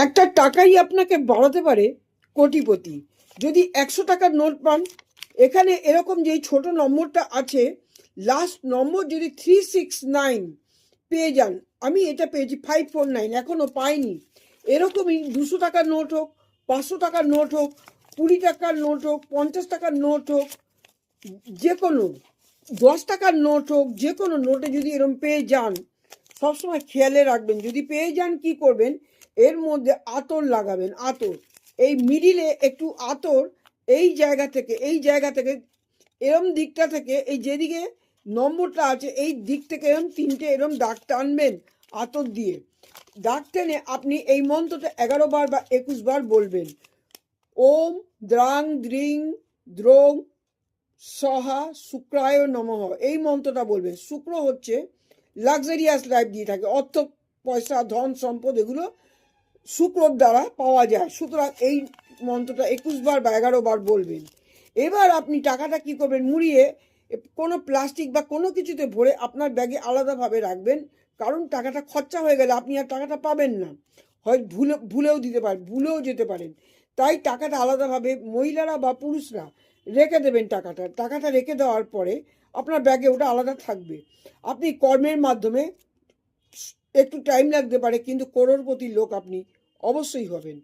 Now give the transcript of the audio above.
একটা টাকাই আপনাকে বাড়াতে পারে কোটিপতি। যদি 100 টাকার নোট পান, এখানে এরকম যেই ছোট নম্বরটা আছে, লাস্ট নম্বর যদি 369 পেয়ে যান, আমি এটা পেয়েছি 549, এখনও পাইনি। এরকমই 200 টাকার নোট হোক, 500 টাকার নোট হোক, 20 টাকার নোট হোক, 50 টাকার নোট হোক, যে কোনো 10 টাকার নোট হোক, যে কোনো নোটে যদি এরকম পেয়ে যান, সবসময় খেয়ালে রাখবেন, যদি পেয়ে যান কি করবেন, এর মধ্যে আতর লাগাবেন। আতর এই মিডিলে একটু আতর, এই জায়গা থেকে এরম দিকটা থেকে, এই যেদিকে নম্বরটা আছে এই দিক থেকে এরম 3টে এরম দাগ টানবেন আতর দিয়ে। দাগ টেনে আপনি এই মন্ত্রটা 11 বার বা 21 বার বলবেন। ওম দ্রাং দ্রিং দ্রোং সহা শুক্রায় নমঃ, এই মন্ত্রটা বলবেন। শুক্র হচ্ছে লাক্সারিয়াস লাইফ দিয়ে থাকে, অর্থ পয়সা ধন সম্পদ এগুলো শুক্রর দ্বারা পাওয়া যায়। সুতরাং এই মন্ত্রটা 21 বার বা 11 বার বলবেন। এবার আপনি টাকাটা কি করবেন, মুড়িয়ে কোনো প্লাস্টিক বা কোনো কিছুতে ভরে আপনার ব্যাগে আলাদাভাবে রাখবেন। কারণ টাকাটা খরচা হয়ে গেলে আপনি আর টাকাটা পাবেন না, হয় ভুলেও যেতে পারেন। তাই টাকাটা আলাদাভাবে মহিলারা বা পুরুষরা রেখে দেবেন। টাকাটা রেখে দেওয়ার পরে আপনার ব্যাগে ওটা আলাদা থাকবে। আপনি কর্মের মাধ্যমে একটু টাইম লাগতে পারে, কিন্তু করোড়পতির লোক আপনি অবশ্যই হবেন।